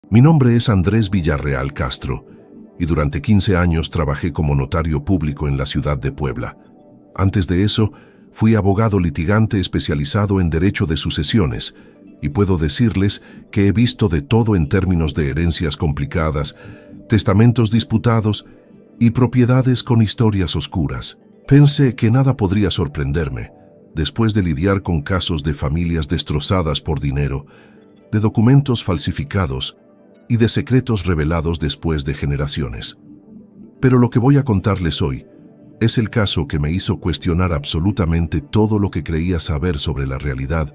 Mi nombre es Andrés Villarreal Castro y durante 15 años trabajé como notario público en la ciudad de Puebla. Antes de eso, fui abogado litigante especializado en derecho de sucesiones y puedo decirles que he visto de todo en términos de herencias complicadas, testamentos disputados y propiedades con historias oscuras. Pensé que nada podría sorprenderme después de lidiar con casos de familias destrozadas por dinero, de documentos falsificados y de secretos revelados después de generaciones. Pero lo que voy a contarles hoy es el caso que me hizo cuestionar absolutamente todo lo que creía saber sobre la realidad,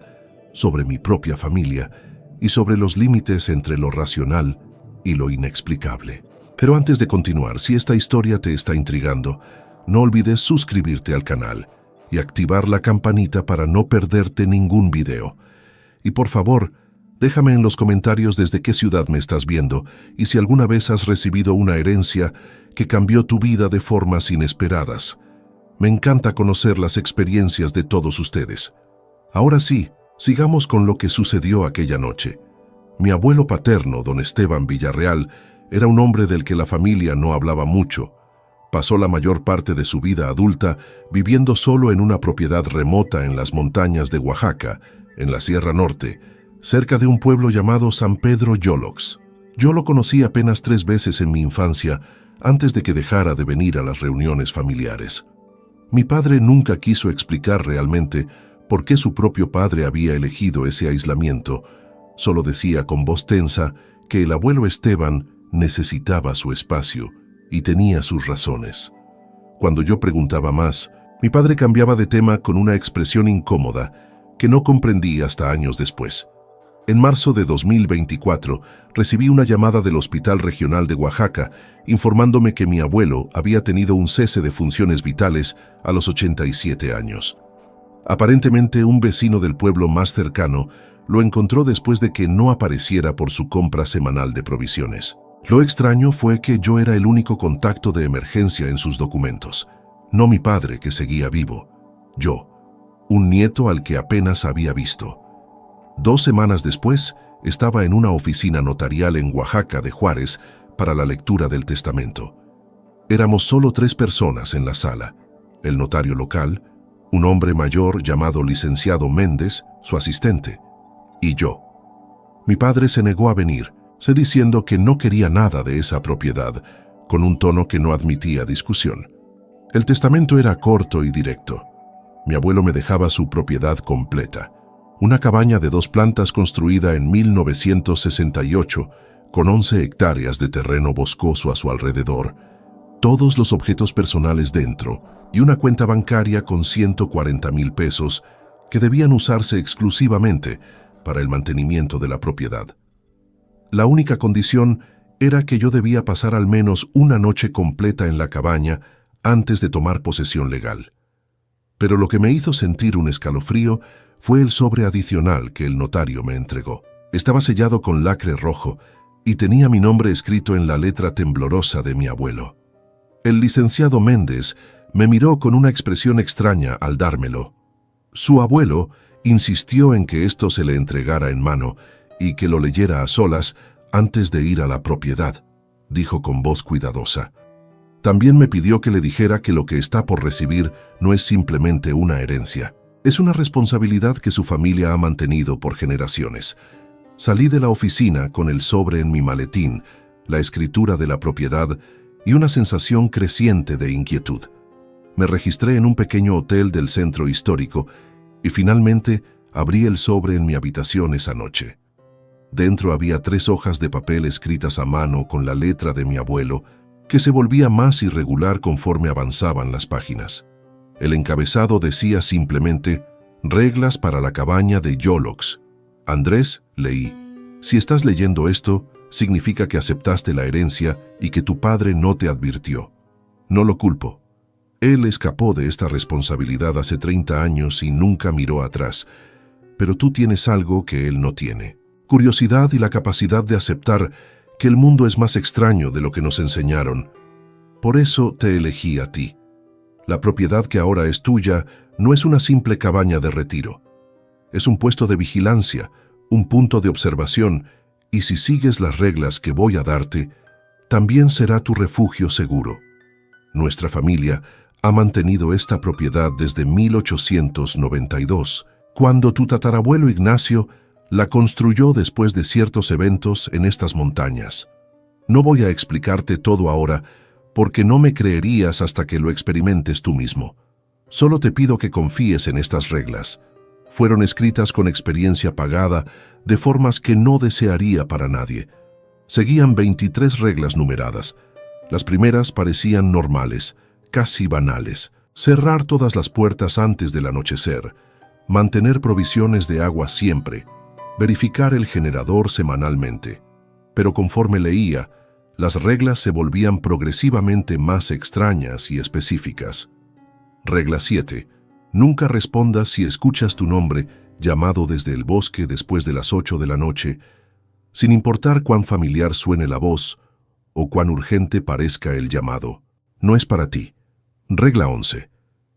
sobre mi propia familia y sobre los límites entre lo racional y lo inexplicable. Pero antes de continuar, si esta historia te está intrigando, no olvides suscribirte al canal y activar la campanita para no perderte ningún video. Y por favor, déjame en los comentarios desde qué ciudad me estás viendo y si alguna vez has recibido una herencia que cambió tu vida de formas inesperadas. Me encanta conocer las experiencias de todos ustedes. Ahora sí, sigamos con lo que sucedió aquella noche. Mi abuelo paterno, don Esteban Villarreal, era un hombre del que la familia no hablaba mucho. Pasó la mayor parte de su vida adulta viviendo solo en una propiedad remota en las montañas de Oaxaca, en la Sierra Norte, cerca de un pueblo llamado San Pedro Yolox. Yo lo conocí apenas 3 veces en mi infancia, antes de que dejara de venir a las reuniones familiares. Mi padre nunca quiso explicar realmente por qué su propio padre había elegido ese aislamiento. Solo decía con voz tensa que el abuelo Esteban necesitaba su espacio y tenía sus razones. Cuando yo preguntaba más, mi padre cambiaba de tema con una expresión incómoda que no comprendí hasta años después. En marzo de 2024, recibí una llamada del Hospital Regional de Oaxaca informándome que mi abuelo había tenido un cese de funciones vitales a los 87 años. Aparentemente, un vecino del pueblo más cercano lo encontró después de que no apareciera por su compra semanal de provisiones. Lo extraño fue que yo era el único contacto de emergencia en sus documentos, no mi padre que seguía vivo, yo, un nieto al que apenas había visto. 2 semanas después, estaba en una oficina notarial en Oaxaca de Juárez para la lectura del testamento. Éramos solo 3 personas en la sala: el notario local, un hombre mayor llamado licenciado Méndez, su asistente, y yo. Mi padre se negó a venir, diciendo que no quería nada de esa propiedad, con un tono que no admitía discusión. El testamento era corto y directo. Mi abuelo me dejaba su propiedad completa, una cabaña de 2 plantas construida en 1968, con 11 hectáreas de terreno boscoso a su alrededor, todos los objetos personales dentro y una cuenta bancaria con 140,000 pesos que debían usarse exclusivamente para el mantenimiento de la propiedad. La única condición era que yo debía pasar al menos una noche completa en la cabaña antes de tomar posesión legal. Pero lo que me hizo sentir un escalofrío fue el sobre adicional que el notario me entregó. Estaba sellado con lacre rojo y tenía mi nombre escrito en la letra temblorosa de mi abuelo. El licenciado Méndez me miró con una expresión extraña al dármelo. Su abuelo insistió en que esto se le entregara en mano y que lo leyera a solas antes de ir a la propiedad, dijo con voz cuidadosa. También me pidió que le dijera que lo que está por recibir no es simplemente una herencia. Es una responsabilidad que su familia ha mantenido por generaciones. Salí de la oficina con el sobre en mi maletín, la escritura de la propiedad y una sensación creciente de inquietud. Me registré en un pequeño hotel del centro histórico y finalmente abrí el sobre en mi habitación esa noche. Dentro había 3 hojas de papel escritas a mano con la letra de mi abuelo, que se volvía más irregular conforme avanzaban las páginas. El encabezado decía simplemente: reglas para la cabaña de Yolox. Andrés, leí, si estás leyendo esto, significa que aceptaste la herencia y que tu padre no te advirtió. No lo culpo. Él escapó de esta responsabilidad hace 30 años y nunca miró atrás, pero tú tienes algo que él no tiene: curiosidad y la capacidad de aceptar que el mundo es más extraño de lo que nos enseñaron. Por eso te elegí a ti. La propiedad que ahora es tuya no es una simple cabaña de retiro. Es un puesto de vigilancia, un punto de observación y si sigues las reglas que voy a darte, también será tu refugio seguro. Nuestra familia ha mantenido esta propiedad desde 1892, cuando tu tatarabuelo Ignacio la construyó después de ciertos eventos en estas montañas. No voy a explicarte todo ahora, porque no me creerías hasta que lo experimentes tú mismo. Solo te pido que confíes en estas reglas. Fueron escritas con experiencia pagada, de formas que no desearía para nadie. Seguían 23 reglas numeradas. Las primeras parecían normales, casi banales. Cerrar todas las puertas antes del anochecer, mantener provisiones de agua siempre, verificar el generador semanalmente. Pero conforme leía, las reglas se volvían progresivamente más extrañas y específicas. Regla 7. Nunca respondas si escuchas tu nombre llamado desde el bosque después de las 8 de la noche, sin importar cuán familiar suene la voz o cuán urgente parezca el llamado. No es para ti. Regla 11.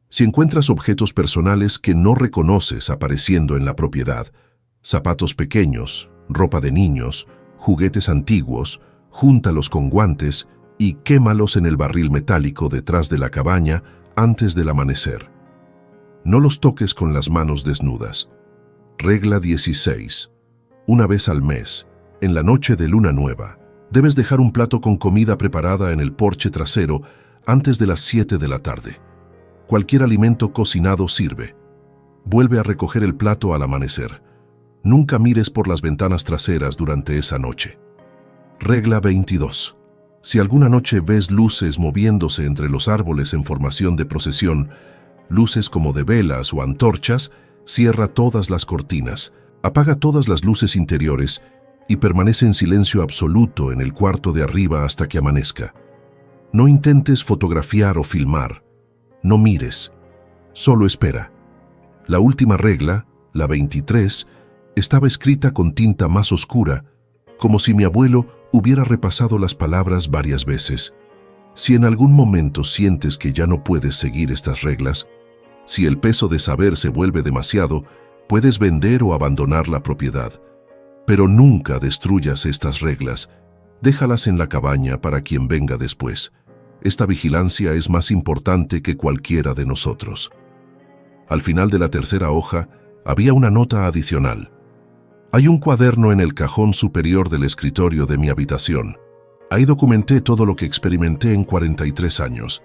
Si encuentras objetos personales que no reconoces apareciendo en la propiedad, zapatos pequeños, ropa de niños, juguetes antiguos, júntalos con guantes y quémalos en el barril metálico detrás de la cabaña antes del amanecer. No los toques con las manos desnudas. Regla 16. Una vez al mes, en la noche de luna nueva, debes dejar un plato con comida preparada en el porche trasero antes de las 7 de la tarde. Cualquier alimento cocinado sirve. Vuelve a recoger el plato al amanecer. Nunca mires por las ventanas traseras durante esa noche. Regla 22. Si alguna noche ves luces moviéndose entre los árboles en formación de procesión, luces como de velas o antorchas, cierra todas las cortinas, apaga todas las luces interiores y permanece en silencio absoluto en el cuarto de arriba hasta que amanezca. No intentes fotografiar o filmar. No mires. Solo espera. La última regla, la 23, estaba escrita con tinta más oscura, como si mi abuelo hubiera repasado las palabras varias veces. Si en algún momento sientes que ya no puedes seguir estas reglas, si el peso de saber se vuelve demasiado, puedes vender o abandonar la propiedad. Pero nunca destruyas estas reglas. Déjalas en la cabaña para quien venga después. Esta vigilancia es más importante que cualquiera de nosotros. Al final de la tercera hoja había una nota adicional. Hay un cuaderno en el cajón superior del escritorio de mi habitación. Ahí documenté todo lo que experimenté en 43 años.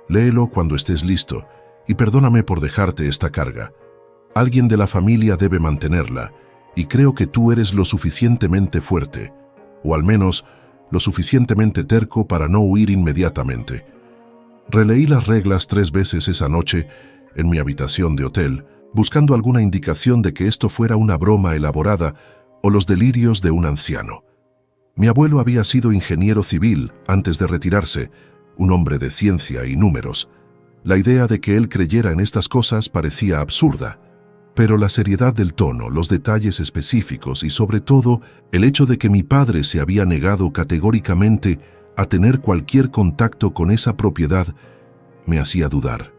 Léelo cuando estés listo y perdóname por dejarte esta carga. Alguien de la familia debe mantenerla y creo que tú eres lo suficientemente fuerte, o al menos lo suficientemente terco para no huir inmediatamente. Releí las reglas 3 veces esa noche en mi habitación de hotel, buscando alguna indicación de que esto fuera una broma elaborada o los delirios de un anciano. Mi abuelo había sido ingeniero civil antes de retirarse, un hombre de ciencia y números. La idea de que él creyera en estas cosas parecía absurda, pero la seriedad del tono, los detalles específicos y sobre todo el hecho de que mi padre se había negado categóricamente a tener cualquier contacto con esa propiedad me hacía dudar.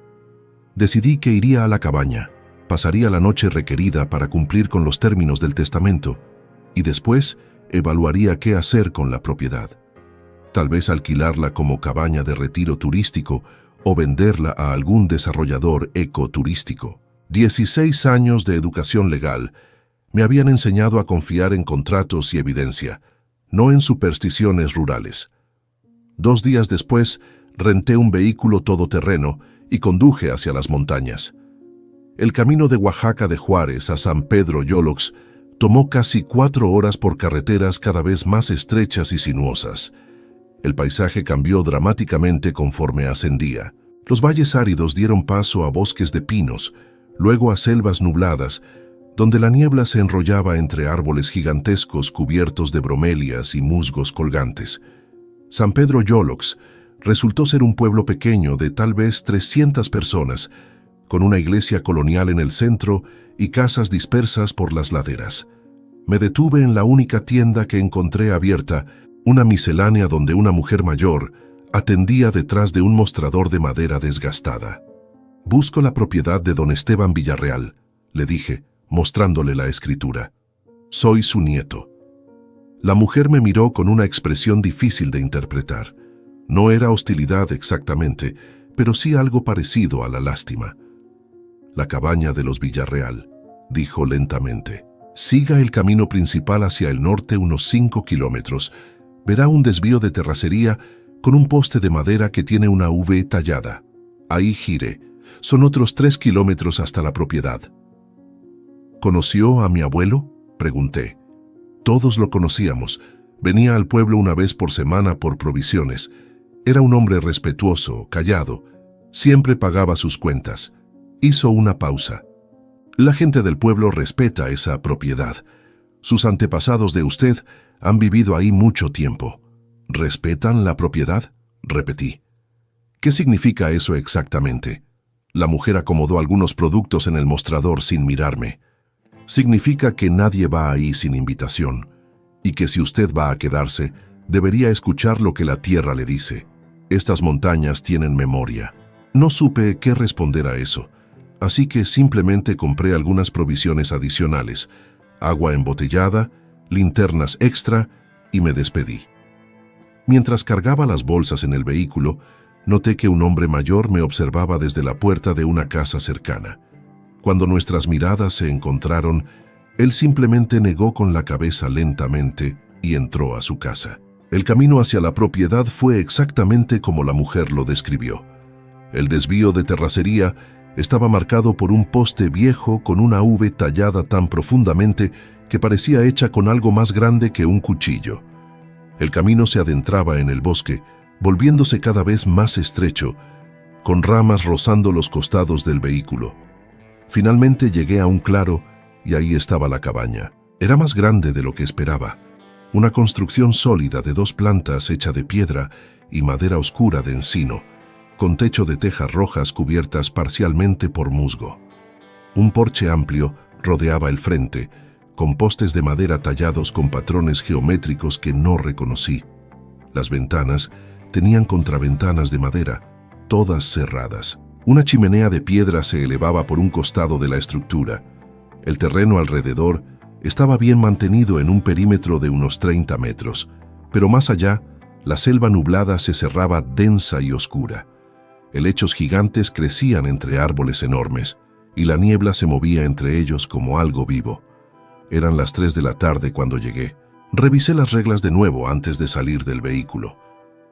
Decidí que iría a la cabaña, pasaría la noche requerida para cumplir con los términos del testamento y después evaluaría qué hacer con la propiedad. Tal vez alquilarla como cabaña de retiro turístico o venderla a algún desarrollador ecoturístico. 16 años de educación legal me habían enseñado a confiar en contratos y evidencia, no en supersticiones rurales. 2 días después, renté un vehículo todoterreno y conduje hacia las montañas. El camino de Oaxaca de Juárez a San Pedro Yolox tomó casi 4 horas por carreteras cada vez más estrechas y sinuosas. El paisaje cambió dramáticamente conforme ascendía. Los valles áridos dieron paso a bosques de pinos, luego a selvas nubladas, donde la niebla se enrollaba entre árboles gigantescos cubiertos de bromelias y musgos colgantes. San Pedro Yolox resultó ser un pueblo pequeño de tal vez 300 personas, con una iglesia colonial en el centro y casas dispersas por las laderas. Me detuve en la única tienda que encontré abierta, una miscelánea donde una mujer mayor atendía detrás de un mostrador de madera desgastada. «Busco la propiedad de don Esteban Villarreal», le dije, mostrándole la escritura. «Soy su nieto». La mujer me miró con una expresión difícil de interpretar. No era hostilidad exactamente, pero sí algo parecido a la lástima. «La cabaña de los Villarreal», dijo lentamente. «Siga el camino principal hacia el norte unos 5 kilómetros. Verá un desvío de terracería con un poste de madera que tiene una V tallada. Ahí gire. Son otros 3 kilómetros hasta la propiedad». «¿Conoció a mi abuelo?», pregunté. Todos lo conocíamos. Venía al pueblo una vez por semana por provisiones. Era un hombre respetuoso, callado. Siempre pagaba sus cuentas. Hizo una pausa. «La gente del pueblo respeta esa propiedad. Sus antepasados de usted han vivido ahí mucho tiempo». «¿Respetan la propiedad?», repetí. «¿Qué significa eso exactamente?». La mujer acomodó algunos productos en el mostrador sin mirarme. «Significa que nadie va ahí sin invitación, y que si usted va a quedarse, debería escuchar lo que la tierra le dice. Estas montañas tienen memoria». No supe qué responder a eso, así que simplemente compré algunas provisiones adicionales, agua embotellada, linternas extra, y me despedí. Mientras cargaba las bolsas en el vehículo, noté que un hombre mayor me observaba desde la puerta de una casa cercana. Cuando nuestras miradas se encontraron, él simplemente negó con la cabeza lentamente y entró a su casa. El camino hacia la propiedad fue exactamente como la mujer lo describió. El desvío de terracería estaba marcado por un poste viejo con una V tallada tan profundamente que parecía hecha con algo más grande que un cuchillo. El camino se adentraba en el bosque, volviéndose cada vez más estrecho, con ramas rozando los costados del vehículo. Finalmente llegué a un claro y ahí estaba la cabaña. Era más grande de lo que esperaba. Una construcción sólida de 2 plantas hecha de piedra y madera oscura de encino, con techo de tejas rojas cubiertas parcialmente por musgo. Un porche amplio rodeaba el frente, con postes de madera tallados con patrones geométricos que no reconocí. Las ventanas tenían contraventanas de madera, todas cerradas. Una chimenea de piedra se elevaba por un costado de la estructura. El terreno alrededor estaba bien mantenido en un perímetro de unos 30 metros, pero más allá, la selva nublada se cerraba densa y oscura. Helechos gigantes crecían entre árboles enormes, y la niebla se movía entre ellos como algo vivo. Eran las 3 de la tarde cuando llegué. Revisé las reglas de nuevo antes de salir del vehículo.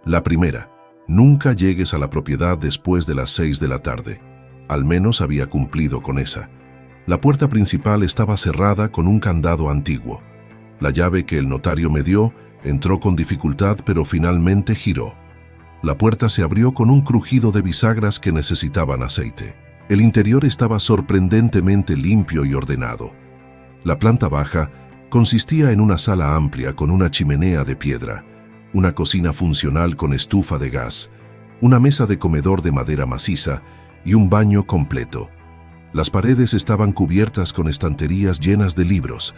La primera: nunca llegues a la propiedad después de las 6 de la tarde. Al menos había cumplido con esa. La puerta principal estaba cerrada con un candado antiguo. La llave que el notario me dio entró con dificultad, pero finalmente giró. La puerta se abrió con un crujido de bisagras que necesitaban aceite. El interior estaba sorprendentemente limpio y ordenado. La planta baja consistía en una sala amplia con una chimenea de piedra, una cocina funcional con estufa de gas, una mesa de comedor de madera maciza y un baño completo. Las paredes estaban cubiertas con estanterías llenas de libros,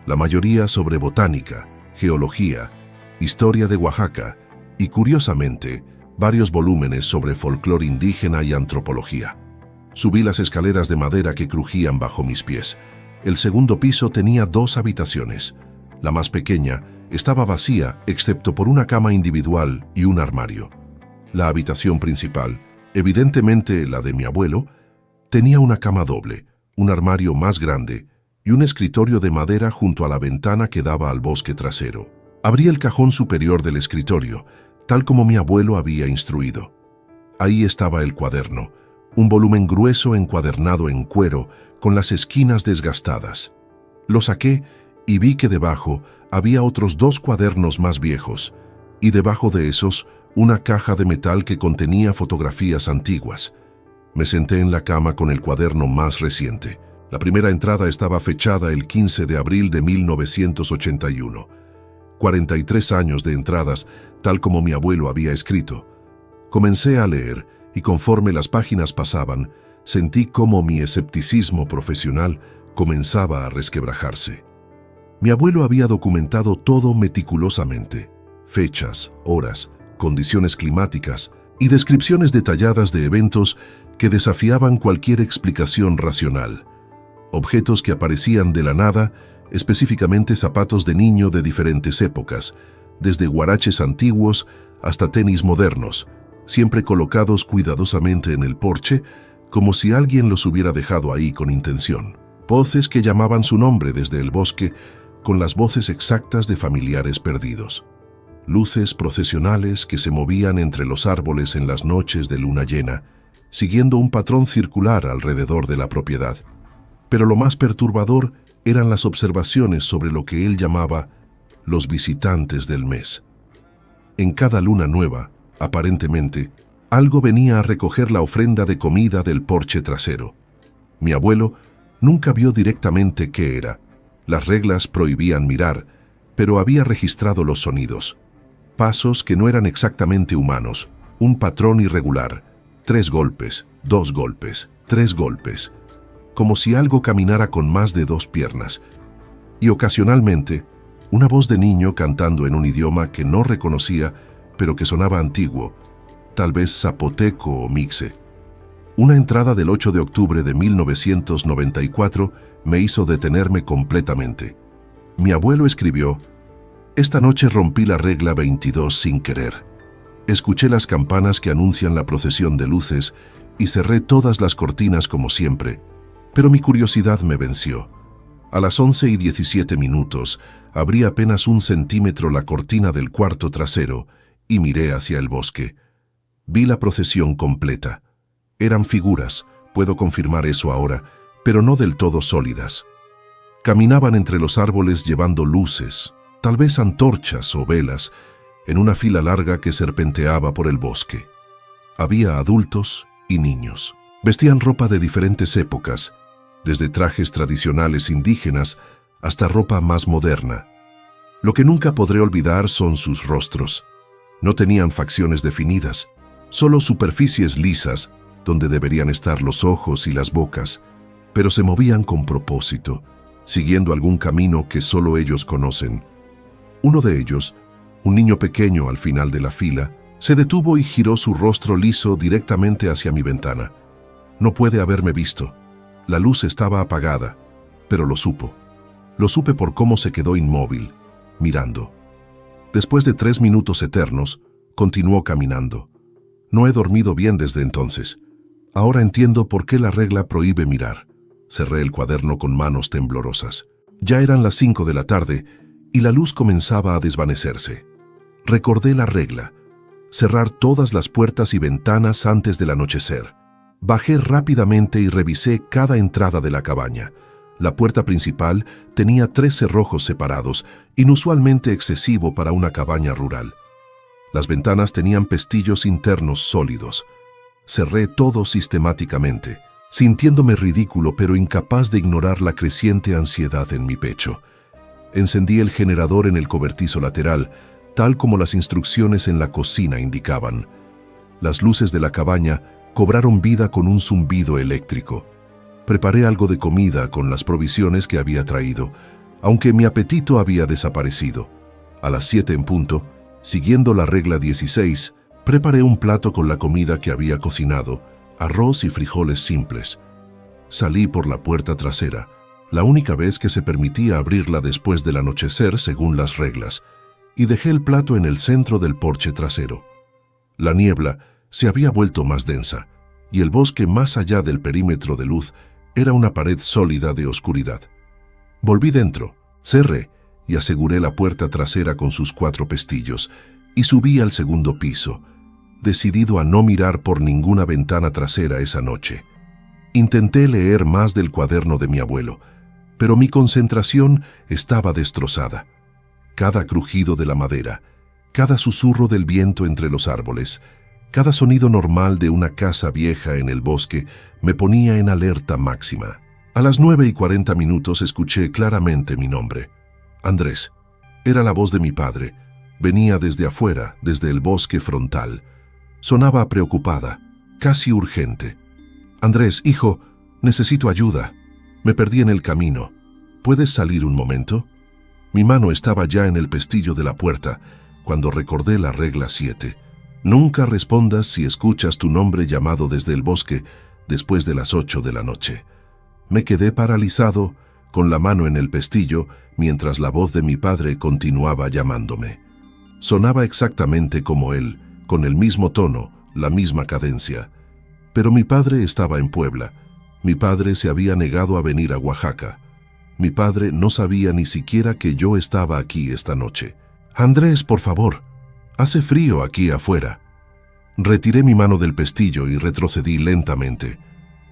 la mayoría sobre botánica, geología, historia de Oaxaca y, curiosamente, varios volúmenes sobre folclore indígena y antropología. Subí las escaleras de madera que crujían bajo mis pies. El segundo piso tenía 2 habitaciones. La más pequeña estaba vacía excepto por una cama individual y un armario. La habitación principal, evidentemente la de mi abuelo, tenía una cama doble, un armario más grande y un escritorio de madera junto a la ventana que daba al bosque trasero. Abrí el cajón superior del escritorio, tal como mi abuelo había instruido. Ahí estaba el cuaderno, un volumen grueso encuadernado en cuero con las esquinas desgastadas. Lo saqué y vi que debajo había otros 2 cuadernos más viejos, y debajo de esos una caja de metal que contenía fotografías antiguas. Me senté en la cama con el cuaderno más reciente. La primera entrada estaba fechada el 15 de abril de 1981. 43 años de entradas, tal como mi abuelo había escrito. Comencé a leer, y conforme las páginas pasaban, sentí cómo mi escepticismo profesional comenzaba a resquebrajarse. Mi abuelo había documentado todo meticulosamente: fechas, horas, condiciones climáticas y descripciones detalladas de eventos que desafiaban cualquier explicación racional. Objetos que aparecían de la nada específicamente zapatos de niño de diferentes épocas, desde huaraches antiguos hasta tenis modernos, siempre colocados cuidadosamente en el porche, como si alguien los hubiera dejado ahí con intención. Voces que llamaban su nombre desde el bosque, con las voces exactas de familiares perdidos. Luces procesionales que se movían entre los árboles en las noches de luna llena, siguiendo un patrón circular alrededor de la propiedad. Pero lo más perturbador eran las observaciones sobre lo que él llamaba los visitantes del mes. En cada luna nueva, aparentemente, algo venía a recoger la ofrenda de comida del porche trasero. Mi abuelo nunca vio directamente qué era. Las reglas prohibían mirar, pero había registrado los sonidos. Pasos que no eran exactamente humanos, un patrón irregular, 3 golpes, 2 golpes, 3 golpes, como si algo caminara con más de 2 piernas. Y ocasionalmente, una voz de niño cantando en un idioma que no reconocía, pero que sonaba antiguo, tal vez zapoteco o mixe. Una entrada del 8 de octubre de 1994 me hizo detenerme completamente. Mi abuelo escribió: «Esta noche rompí la regla 22 sin querer. Escuché las campanas que anuncian la procesión de luces y cerré todas las cortinas como siempre, pero mi curiosidad me venció. A las 11:17 abrí apenas 1 centímetro la cortina del cuarto trasero y miré hacia el bosque. Vi la procesión completa. Eran figuras, puedo confirmar eso ahora, pero no del todo sólidas. Caminaban entre los árboles llevando luces, tal vez antorchas o velas, en una fila larga que serpenteaba por el bosque. Había adultos y niños. Vestían ropa de diferentes épocas, desde trajes tradicionales indígenas hasta ropa más moderna. Lo que nunca podré olvidar son sus rostros. No tenían facciones definidas, solo superficies lisas donde deberían estar los ojos y las bocas, pero se movían con propósito, siguiendo algún camino que solo ellos conocen. Uno de ellos, un niño pequeño al final de la fila, se detuvo y giró su rostro liso directamente hacia mi ventana. No puede haberme visto. La luz estaba apagada, pero lo supo. Lo supe por cómo se quedó inmóvil, mirando. Después de 3 minutos eternos, continuó caminando. No he dormido bien desde entonces. Ahora entiendo por qué la regla prohíbe mirar. Cerré el cuaderno con manos temblorosas. Ya eran las 5 de la tarde y la luz comenzaba a desvanecerse. Recordé la regla: cerrar todas las puertas y ventanas antes del anochecer. Bajé rápidamente y revisé cada entrada de la cabaña. La puerta principal tenía 3 cerrojos separados, inusualmente excesivo para una cabaña rural. Las ventanas tenían pestillos internos sólidos. Cerré todo sistemáticamente, sintiéndome ridículo pero incapaz de ignorar la creciente ansiedad en mi pecho. Encendí el generador en el cobertizo lateral, tal como las instrucciones en la cocina indicaban. Las luces de la cabaña cobraron vida con un zumbido eléctrico. Preparé algo de comida con las provisiones que había traído, aunque mi apetito había desaparecido. A las 7 en punto, siguiendo la regla 16, preparé un plato con la comida que había cocinado, arroz y frijoles simples. Salí por la puerta trasera, la única vez que se permitía abrirla después del anochecer según las reglas, y dejé el plato en el centro del porche trasero. La niebla se había vuelto más densa, y el bosque más allá del perímetro de luz era una pared sólida de oscuridad. Volví dentro, cerré y aseguré la puerta trasera con sus 4 pestillos, y subí al segundo piso, decidido a no mirar por ninguna ventana trasera esa noche. Intenté leer más del cuaderno de mi abuelo, pero mi concentración estaba destrozada. Cada crujido de la madera, cada susurro del viento entre los árboles, cada sonido normal de una casa vieja en el bosque me ponía en alerta máxima. A las 9:40 escuché claramente mi nombre. Andrés. Era la voz de mi padre. Venía desde afuera, desde el bosque frontal. Sonaba preocupada, casi urgente. Andrés, hijo, necesito ayuda. Me perdí en el camino. ¿Puedes salir un momento? Mi mano estaba ya en el pestillo de la puerta cuando recordé la regla 7. Nunca respondas si escuchas tu nombre llamado desde el bosque después de las 8 de la noche. Me quedé paralizado, con la mano en el pestillo, mientras la voz de mi padre continuaba llamándome. Sonaba exactamente como él, con el mismo tono, la misma cadencia. Pero mi padre estaba en Puebla. Mi padre se había negado a venir a Oaxaca. Mi padre no sabía ni siquiera que yo estaba aquí esta noche. «Andrés, por favor, hace frío aquí afuera». Retiré mi mano del pestillo y retrocedí lentamente.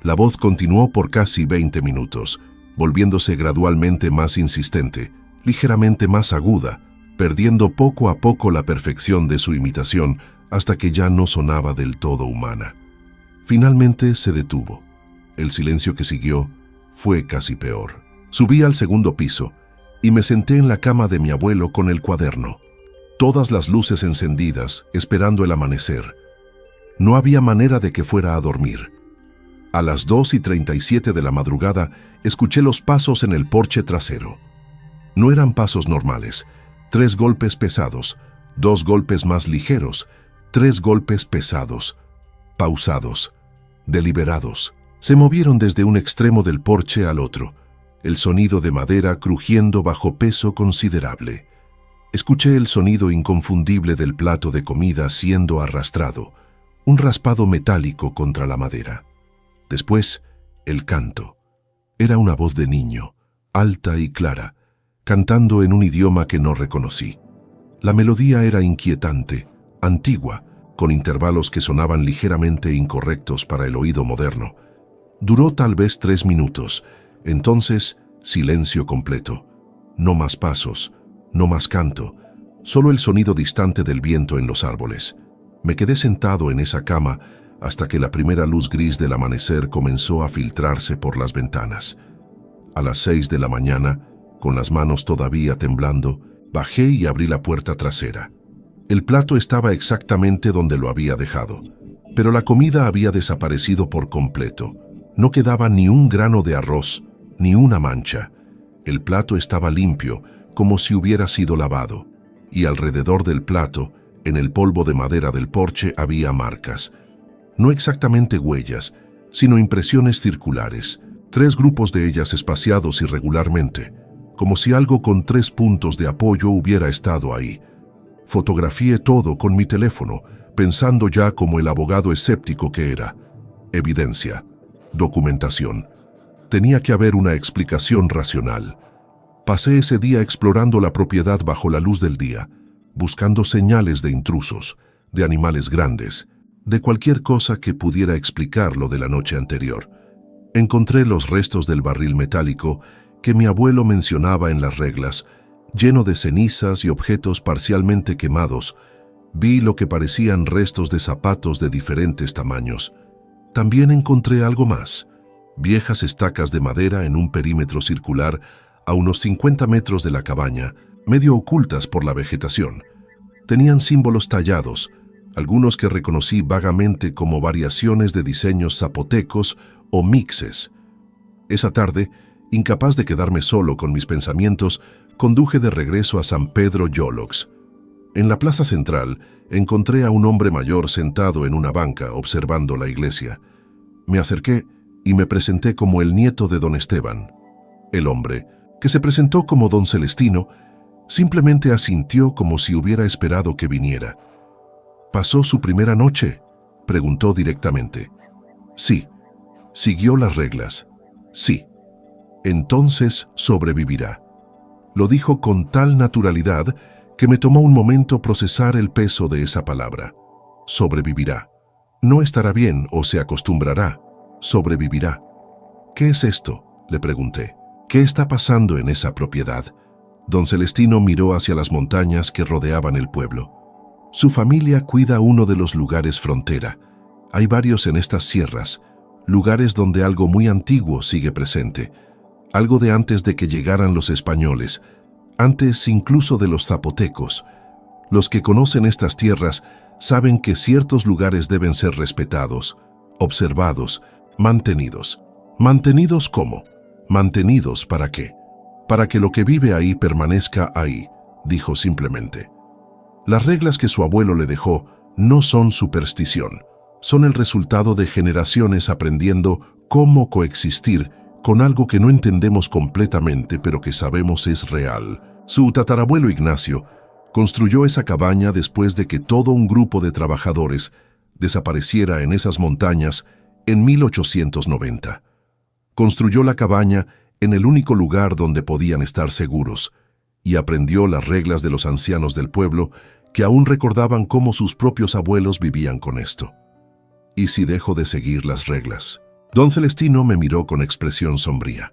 La voz continuó por casi 20 minutos, volviéndose gradualmente más insistente, ligeramente más aguda, perdiendo poco a poco la perfección de su imitación hasta que ya no sonaba del todo humana. Finalmente se detuvo. El silencio que siguió fue casi peor. Subí al segundo piso y me senté en la cama de mi abuelo con el cuaderno. Todas las luces encendidas, esperando el amanecer. No había manera de que fuera a dormir. A las 2:37 de la madrugada, escuché los pasos en el porche trasero. No eran pasos normales. 3 golpes pesados, 2 golpes más ligeros, 3 golpes pesados, pausados, deliberados. Se movieron desde un extremo del porche al otro, el sonido de madera crujiendo bajo peso considerable. Escuché el sonido inconfundible del plato de comida siendo arrastrado, un raspado metálico contra la madera. Después, el canto. Era una voz de niño, alta y clara, cantando en un idioma que no reconocí. La melodía era inquietante, antigua, con intervalos que sonaban ligeramente incorrectos para el oído moderno. Duró tal vez 3 minutos, entonces silencio completo. No más pasos, no más canto, solo el sonido distante del viento en los árboles. Me quedé sentado en esa cama hasta que la primera luz gris del amanecer comenzó a filtrarse por las ventanas. A las 6 de la mañana, con las manos todavía temblando, bajé y abrí la puerta trasera. El plato estaba exactamente donde lo había dejado, pero la comida había desaparecido por completo. No quedaba ni un grano de arroz, ni una mancha. El plato estaba limpio, como si hubiera sido lavado, y alrededor del plato, en el polvo de madera del porche, había marcas. No exactamente huellas, sino impresiones circulares, 3 grupos de ellas espaciados irregularmente, como si algo con 3 puntos de apoyo hubiera estado ahí. Fotografié todo con mi teléfono, pensando ya como el abogado escéptico que era. Evidencia, documentación. Tenía que haber una explicación racional. Pasé ese día explorando la propiedad bajo la luz del día, buscando señales de intrusos, de animales grandes, de cualquier cosa que pudiera explicar lo de la noche anterior. Encontré los restos del barril metálico que mi abuelo mencionaba en las reglas, lleno de cenizas y objetos parcialmente quemados. Vi lo que parecían restos de zapatos de diferentes tamaños. También encontré algo más, viejas estacas de madera en un perímetro circular a unos 50 metros de la cabaña, medio ocultas por la vegetación. Tenían símbolos tallados, algunos que reconocí vagamente como variaciones de diseños zapotecos o mixes. Esa tarde, incapaz de quedarme solo con mis pensamientos, conduje de regreso a San Pedro Yolox. En la plaza central, encontré a un hombre mayor sentado en una banca observando la iglesia. Me acerqué y me presenté como el nieto de don Esteban. El hombre, que se presentó como don Celestino, simplemente asintió como si hubiera esperado que viniera. ¿Pasó su primera noche?, preguntó directamente. Sí. ¿Siguió las reglas? Sí. Entonces sobrevivirá. Lo dijo con tal naturalidad que me tomó un momento procesar el peso de esa palabra. Sobrevivirá. No estará bien o se acostumbrará. Sobrevivirá. ¿Qué es esto?, le pregunté. ¿Qué está pasando en esa propiedad? Don Celestino miró hacia las montañas que rodeaban el pueblo. Su familia cuida uno de los lugares frontera. Hay varios en estas sierras, lugares donde algo muy antiguo sigue presente, algo de antes de que llegaran los españoles, antes incluso de los zapotecos. Los que conocen estas tierras saben que ciertos lugares deben ser respetados, observados, mantenidos. ¿Mantenidos cómo? ¿Mantenidos para qué? Para que lo que vive ahí permanezca ahí, dijo simplemente. Las reglas que su abuelo le dejó no son superstición, son el resultado de generaciones aprendiendo cómo coexistir con algo que no entendemos completamente, pero que sabemos es real. Su tatarabuelo Ignacio construyó esa cabaña después de que todo un grupo de trabajadores desapareciera en esas montañas en 1890. Construyó la cabaña en el único lugar donde podían estar seguros y aprendió las reglas de los ancianos del pueblo que aún recordaban cómo sus propios abuelos vivían con esto. ¿Y si dejo de seguir las reglas? Don Celestino me miró con expresión sombría.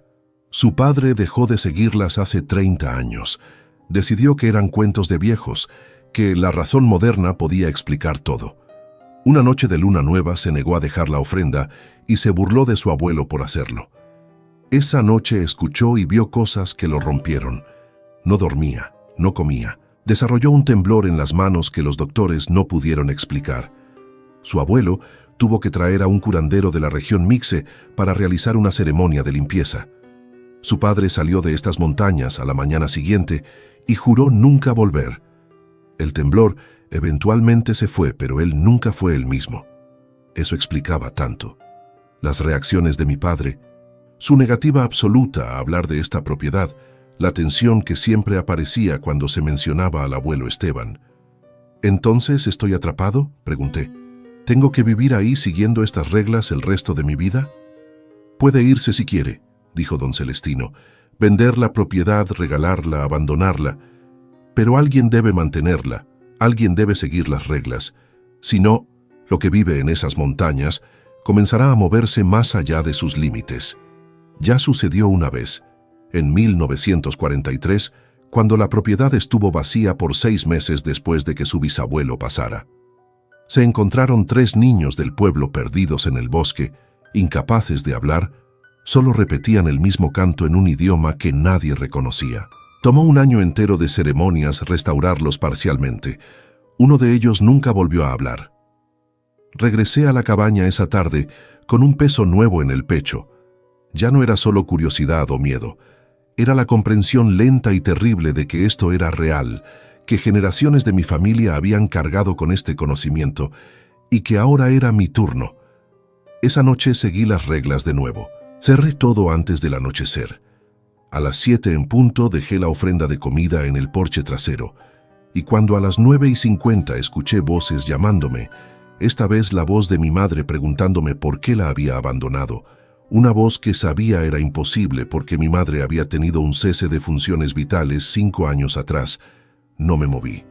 Su padre dejó de seguirlas hace 30 años. Decidió que eran cuentos de viejos, que la razón moderna podía explicar todo. Una noche de luna nueva se negó a dejar la ofrenda y se burló de su abuelo por hacerlo. Esa noche escuchó y vio cosas que lo rompieron. No dormía, no comía. Desarrolló un temblor en las manos que los doctores no pudieron explicar. Su abuelo tuvo que traer a un curandero de la región Mixe para realizar una ceremonia de limpieza. Su padre salió de estas montañas a la mañana siguiente y juró nunca volver. El temblor eventualmente se fue, pero él nunca fue el mismo. Eso explicaba tanto. Las reacciones de mi padre, su negativa absoluta a hablar de esta propiedad, la tensión que siempre aparecía cuando se mencionaba al abuelo Esteban. ¿Entonces estoy atrapado?, pregunté. ¿Tengo que vivir ahí siguiendo estas reglas el resto de mi vida? Puede irse si quiere, dijo don Celestino. Vender la propiedad, regalarla, abandonarla. Pero alguien debe mantenerla, alguien debe seguir las reglas. Si no, lo que vive en esas montañas comenzará a moverse más allá de sus límites. Ya sucedió una vez, en 1943, cuando la propiedad estuvo vacía por 6 meses después de que su bisabuelo pasara. Se encontraron 3 niños del pueblo perdidos en el bosque, incapaces de hablar, solo repetían el mismo canto en un idioma que nadie reconocía. Tomó un año entero de ceremonias restaurarlos parcialmente. Uno de ellos nunca volvió a hablar. Regresé a la cabaña esa tarde con un peso nuevo en el pecho. Ya no era solo curiosidad o miedo, era la comprensión lenta y terrible de que esto era real, que generaciones de mi familia habían cargado con este conocimiento y que ahora era mi turno. Esa noche seguí las reglas de nuevo. Cerré todo antes del anochecer. A las 7 en punto dejé la ofrenda de comida en el porche trasero, y cuando a las 9:50 escuché voces llamándome, esta vez la voz de mi madre preguntándome por qué la había abandonado, una voz que sabía era imposible porque mi madre había tenido un cese de funciones vitales 5 años atrás, no me moví.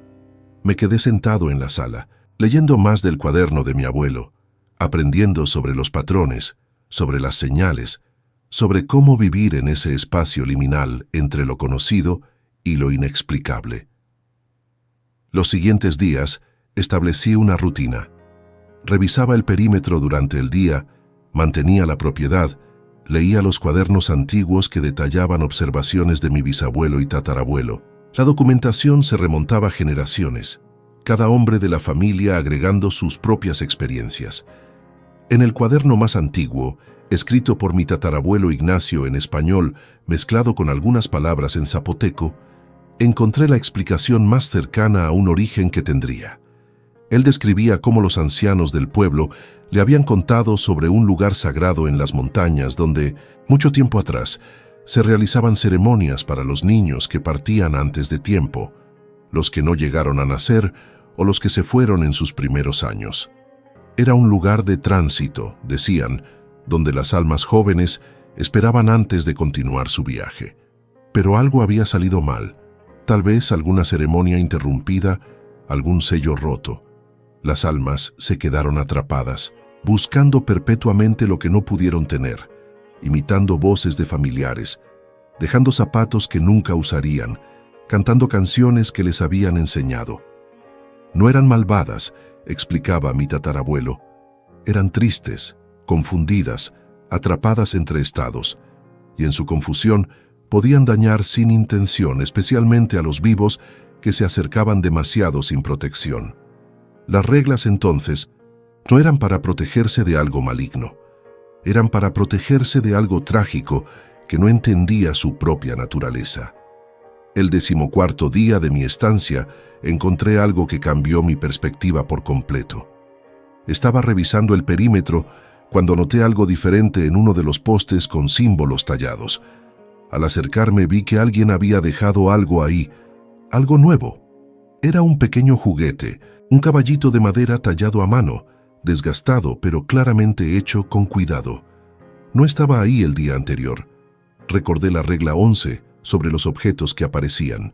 Me quedé sentado en la sala, leyendo más del cuaderno de mi abuelo, aprendiendo sobre los patrones, sobre las señales, sobre cómo vivir en ese espacio liminal entre lo conocido y lo inexplicable. Los siguientes días establecí una rutina. Revisaba el perímetro durante el día, mantenía la propiedad, leía los cuadernos antiguos que detallaban observaciones de mi bisabuelo y tatarabuelo. La documentación se remontaba a generaciones, cada hombre de la familia agregando sus propias experiencias. En el cuaderno más antiguo, escrito por mi tatarabuelo Ignacio en español, mezclado con algunas palabras en zapoteco, encontré la explicación más cercana a un origen que tendría. Él describía cómo los ancianos del pueblo le habían contado sobre un lugar sagrado en las montañas donde, mucho tiempo atrás, se realizaban ceremonias para los niños que partían antes de tiempo, los que no llegaron a nacer o los que se fueron en sus primeros años. Era un lugar de tránsito, decían, donde las almas jóvenes esperaban antes de continuar su viaje. Pero algo había salido mal, tal vez alguna ceremonia interrumpida, algún sello roto. Las almas se quedaron atrapadas, buscando perpetuamente lo que no pudieron tener, imitando voces de familiares, dejando zapatos que nunca usarían, cantando canciones que les habían enseñado. No eran malvadas, explicaba mi tatarabuelo. Eran tristes, confundidas, atrapadas entre estados, y en su confusión podían dañar sin intención, especialmente a los vivos que se acercaban demasiado sin protección. Las reglas entonces no eran para protegerse de algo maligno, eran para protegerse de algo trágico que no entendía su propia naturaleza. El 14º día de mi estancia encontré algo que cambió mi perspectiva por completo. Estaba revisando el perímetro cuando noté algo diferente en uno de los postes con símbolos tallados. Al acercarme vi que alguien había dejado algo ahí, algo nuevo. Era un pequeño juguete, un caballito de madera tallado a mano, desgastado pero claramente hecho con cuidado. No estaba ahí el día anterior. Recordé la regla 11 sobre los objetos que aparecían.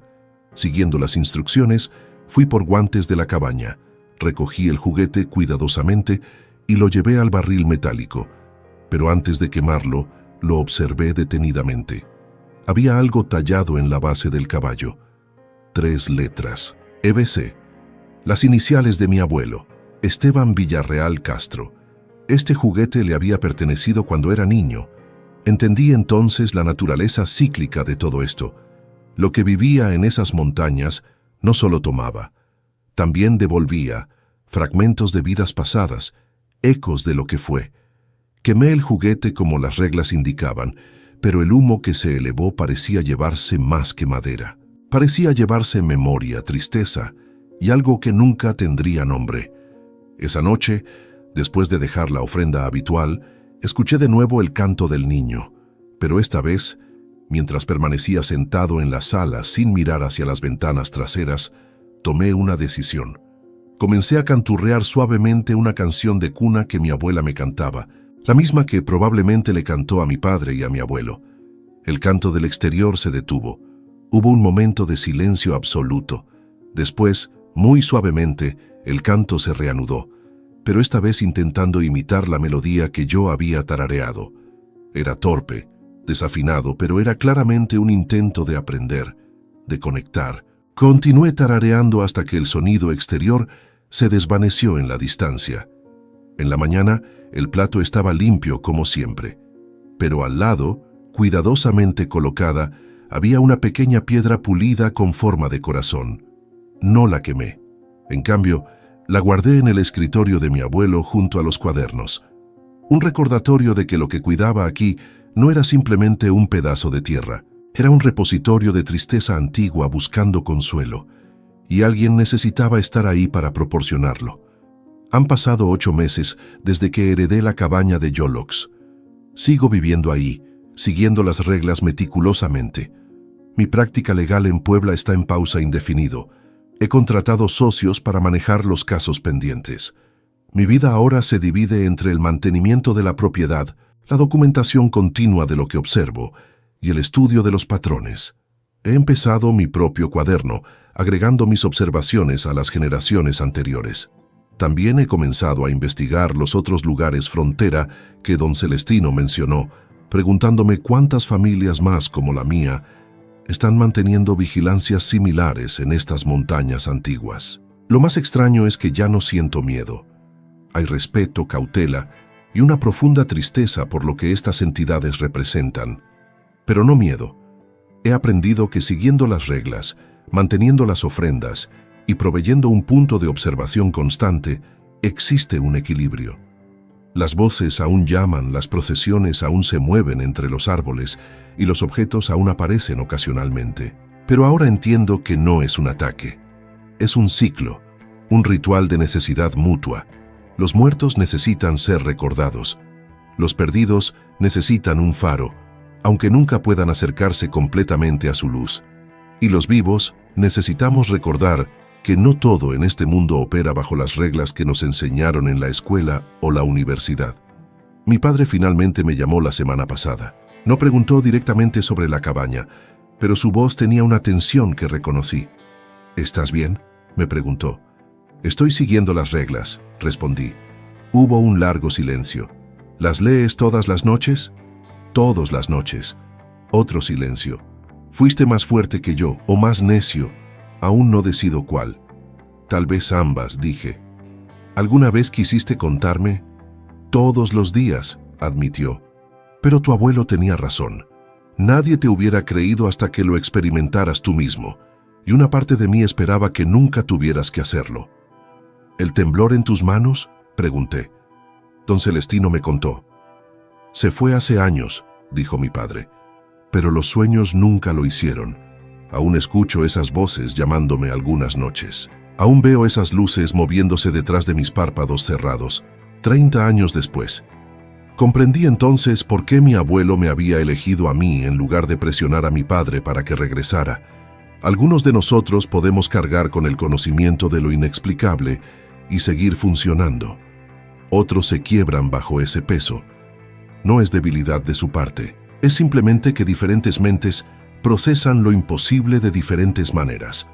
Siguiendo las instrucciones, fui por guantes de la cabaña, recogí el juguete cuidadosamente y lo llevé al barril metálico, pero antes de quemarlo, lo observé detenidamente. Había algo tallado en la base del caballo. 3 letras. EBC. Las iniciales de mi abuelo, Esteban Villarreal Castro. Este juguete le había pertenecido cuando era niño. Entendí entonces la naturaleza cíclica de todo esto. Lo que vivía en esas montañas no solo tomaba, también devolvía fragmentos de vidas pasadas, ecos de lo que fue. Quemé el juguete como las reglas indicaban, pero el humo que se elevó parecía llevarse más que madera. Parecía llevarse memoria, tristeza y algo que nunca tendría nombre. Esa noche, después de dejar la ofrenda habitual, escuché de nuevo el canto del niño, pero esta vez, mientras permanecía sentado en la sala sin mirar hacia las ventanas traseras, tomé una decisión. Comencé a canturrear suavemente una canción de cuna que mi abuela me cantaba, la misma que probablemente le cantó a mi padre y a mi abuelo. El canto del exterior se detuvo. Hubo un momento de silencio absoluto. Después, muy suavemente, el canto se reanudó, pero esta vez intentando imitar la melodía que yo había tarareado. Era torpe, desafinado, pero era claramente un intento de aprender, de conectar. Continué tarareando hasta que el sonido exterior se desvaneció en la distancia. En la mañana, el plato estaba limpio como siempre, pero al lado, cuidadosamente colocada, había una pequeña piedra pulida con forma de corazón. No la quemé. En cambio, la guardé en el escritorio de mi abuelo junto a los cuadernos. Un recordatorio de que lo que cuidaba aquí no era simplemente un pedazo de tierra. Era un repositorio de tristeza antigua buscando consuelo, y alguien necesitaba estar ahí para proporcionarlo. Han pasado 8 meses desde que heredé la cabaña de Yolox. Sigo viviendo ahí, siguiendo las reglas meticulosamente. Mi práctica legal en Puebla está en pausa indefinido. He contratado socios para manejar los casos pendientes. Mi vida ahora se divide entre el mantenimiento de la propiedad, la documentación continua de lo que observo y el estudio de los patrones. He empezado mi propio cuaderno, agregando mis observaciones a las generaciones anteriores. También he comenzado a investigar los otros lugares frontera que don Celestino mencionó, preguntándome cuántas familias más como la mía están manteniendo vigilancias similares en estas montañas antiguas. Lo más extraño es que ya no siento miedo. Hay respeto, cautela y una profunda tristeza por lo que estas entidades representan. Pero no miedo. He aprendido que siguiendo las reglas, manteniendo las ofrendas y proveyendo un punto de observación constante, existe un equilibrio. Las voces aún llaman, las procesiones aún se mueven entre los árboles y los objetos aún aparecen ocasionalmente. Pero ahora entiendo que no es un ataque. Es un ciclo, un ritual de necesidad mutua. Los muertos necesitan ser recordados. Los perdidos necesitan un faro, aunque nunca puedan acercarse completamente a su luz. Y los vivos necesitamos recordar que no todo en este mundo opera bajo las reglas que nos enseñaron en la escuela o la universidad. Mi padre finalmente me llamó la semana pasada. No preguntó directamente sobre la cabaña, pero su voz tenía una tensión que reconocí. ¿Estás bien?, me preguntó. Estoy siguiendo las reglas, respondí. Hubo un largo silencio. ¿Las lees todas las noches? Todas las noches. Otro silencio. Fuiste más fuerte que yo, o más necio. Aún no decido cuál. Tal vez ambas, dije. ¿Alguna vez quisiste contarme? Todos los días, admitió. Pero tu abuelo tenía razón. Nadie te hubiera creído hasta que lo experimentaras tú mismo, y una parte de mí esperaba que nunca tuvieras que hacerlo. ¿El temblor en tus manos?, pregunté. Don Celestino me contó. Se fue hace años, dijo mi padre, pero los sueños nunca lo hicieron. Aún escucho esas voces llamándome algunas noches. Aún veo esas luces moviéndose detrás de mis párpados cerrados, 30 años después. Comprendí entonces por qué mi abuelo me había elegido a mí en lugar de presionar a mi padre para que regresara. Algunos de nosotros podemos cargar con el conocimiento de lo inexplicable y seguir funcionando. Otros se quiebran bajo ese peso. No es debilidad de su parte, es simplemente que diferentes mentes procesan lo imposible de diferentes maneras.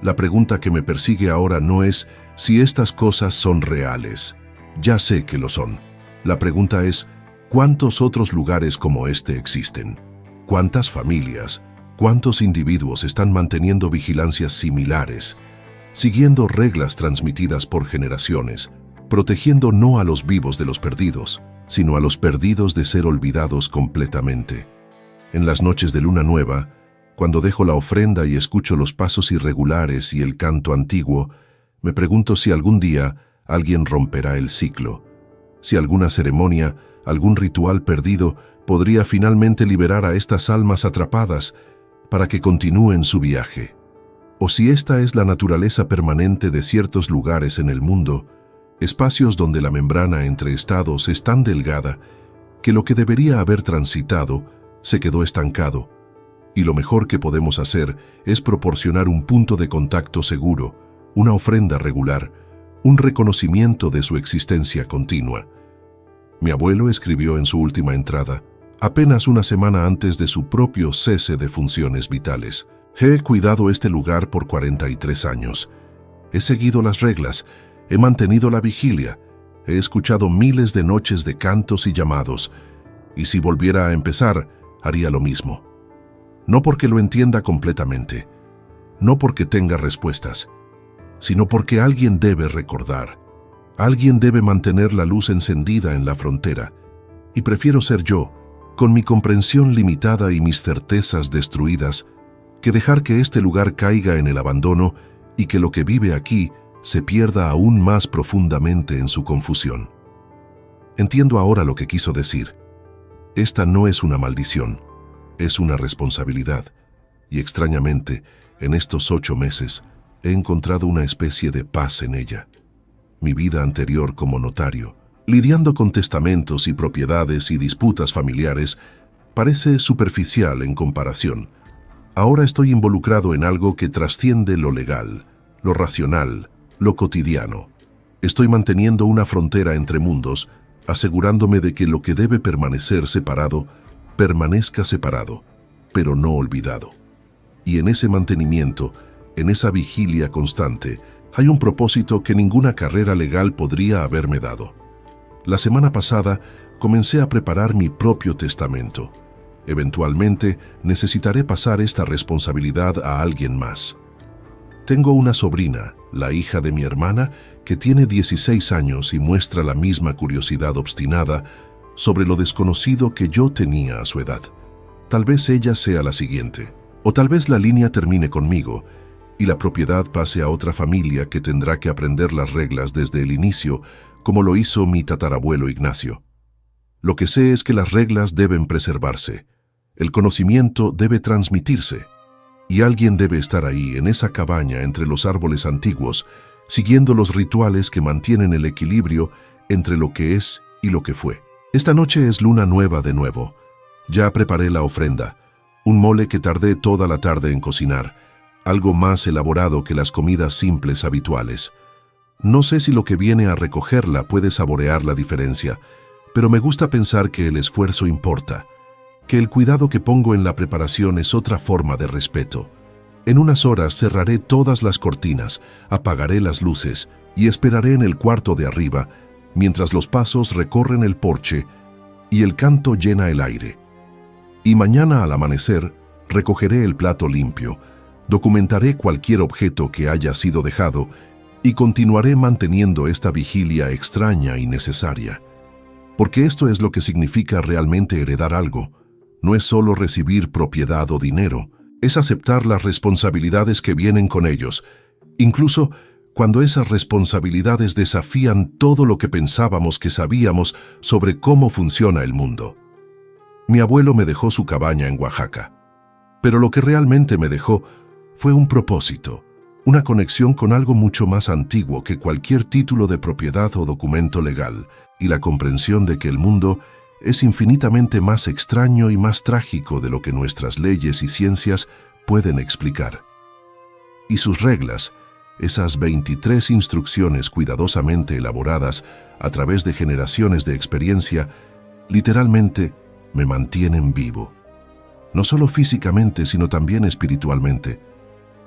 La pregunta que me persigue ahora no es si estas cosas son reales. Ya sé que lo son. La pregunta es, ¿cuántos otros lugares como este existen? ¿Cuántas familias, cuántos individuos están manteniendo vigilancias similares, siguiendo reglas transmitidas por generaciones, protegiendo no a los vivos de los perdidos, sino a los perdidos de ser olvidados completamente? En las noches de luna nueva, cuando dejo la ofrenda y escucho los pasos irregulares y el canto antiguo, me pregunto si algún día alguien romperá el ciclo, si alguna ceremonia, algún ritual perdido podría finalmente liberar a estas almas atrapadas para que continúen su viaje, o si esta es la naturaleza permanente de ciertos lugares en el mundo, espacios donde la membrana entre estados es tan delgada que lo que debería haber transitado se quedó estancado, y lo mejor que podemos hacer es proporcionar un punto de contacto seguro, una ofrenda regular, un reconocimiento de su existencia continua. Mi abuelo escribió en su última entrada, apenas una semana antes de su propio cese de funciones vitales: he cuidado este lugar por 43 años. He seguido las reglas, he mantenido la vigilia, he escuchado miles de noches de cantos y llamados, y si volviera a empezar, haría lo mismo. No porque lo entienda completamente, no porque tenga respuestas, sino porque alguien debe recordar, alguien debe mantener la luz encendida en la frontera, y prefiero ser yo, con mi comprensión limitada y mis certezas destruidas, que dejar que este lugar caiga en el abandono y que lo que vive aquí se pierda aún más profundamente en su confusión. Entiendo ahora lo que quiso decir. Esta no es una maldición, es una responsabilidad, y extrañamente, en estos 8 meses, he encontrado una especie de paz en ella. Mi vida anterior como notario, lidiando con testamentos y propiedades y disputas familiares, parece superficial en comparación. Ahora estoy involucrado en algo que trasciende lo legal, lo racional, lo cotidiano. Estoy manteniendo una frontera entre mundos, asegurándome de que lo que debe permanecer separado, permanezca separado, pero no olvidado. Y en ese mantenimiento, en esa vigilia constante, hay un propósito que ninguna carrera legal podría haberme dado. La semana pasada comencé a preparar mi propio testamento. Eventualmente necesitaré pasar esta responsabilidad a alguien más. Tengo una sobrina, la hija de mi hermana, que tiene 16 años y muestra la misma curiosidad obstinada sobre lo desconocido que yo tenía a su edad. Tal vez ella sea la siguiente, o tal vez la línea termine conmigo y la propiedad pase a otra familia que tendrá que aprender las reglas desde el inicio, como lo hizo mi tatarabuelo Ignacio. Lo que sé es que las reglas deben preservarse, el conocimiento debe transmitirse, y alguien debe estar ahí, en esa cabaña entre los árboles antiguos, siguiendo los rituales que mantienen el equilibrio entre lo que es y lo que fue. Esta noche es luna nueva de nuevo. Ya preparé la ofrenda, un mole que tardé toda la tarde en cocinar, algo más elaborado que las comidas simples habituales. No sé si lo que viene a recogerla puede saborear la diferencia, pero me gusta pensar que el esfuerzo importa, que el cuidado que pongo en la preparación es otra forma de respeto. En unas horas cerraré todas las cortinas, apagaré las luces y esperaré en el cuarto de arriba, mientras los pasos recorren el porche y el canto llena el aire. Y mañana al amanecer recogeré el plato limpio, documentaré cualquier objeto que haya sido dejado y continuaré manteniendo esta vigilia extraña y necesaria. Porque esto es lo que significa realmente heredar algo. No es solo recibir propiedad o dinero, es aceptar las responsabilidades que vienen con ellos, incluso cuando esas responsabilidades desafían todo lo que pensábamos que sabíamos sobre cómo funciona el mundo. Mi abuelo me dejó su cabaña en Oaxaca, pero lo que realmente me dejó fue un propósito, una conexión con algo mucho más antiguo que cualquier título de propiedad o documento legal, y la comprensión de que el mundo es infinitamente más extraño y más trágico de lo que nuestras leyes y ciencias pueden explicar. Y sus reglas, esas 23 instrucciones cuidadosamente elaboradas a través de generaciones de experiencia, literalmente me mantienen vivo. No solo físicamente, sino también espiritualmente,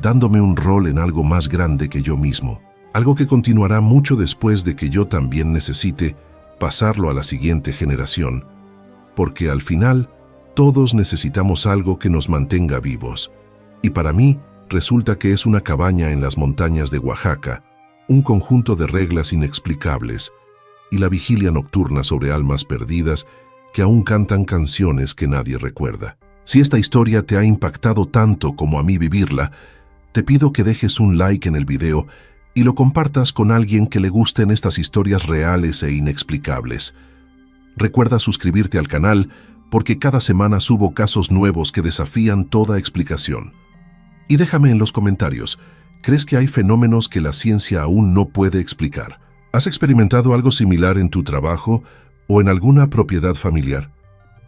dándome un rol en algo más grande que yo mismo, algo que continuará mucho después de que yo también necesite pasarlo a la siguiente generación, porque al final todos necesitamos algo que nos mantenga vivos. Y para mí resulta que es una cabaña en las montañas de Oaxaca, un conjunto de reglas inexplicables y la vigilia nocturna sobre almas perdidas que aún cantan canciones que nadie recuerda. Si esta historia te ha impactado tanto como a mí vivirla, te pido que dejes un like en el video y lo compartas con alguien que le gusten estas historias reales e inexplicables. Recuerda suscribirte al canal porque cada semana subo casos nuevos que desafían toda explicación. Y déjame en los comentarios, ¿crees que hay fenómenos que la ciencia aún no puede explicar? ¿Has experimentado algo similar en tu trabajo o en alguna propiedad familiar?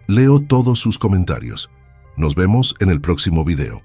Leo todos sus comentarios. Nos vemos en el próximo video.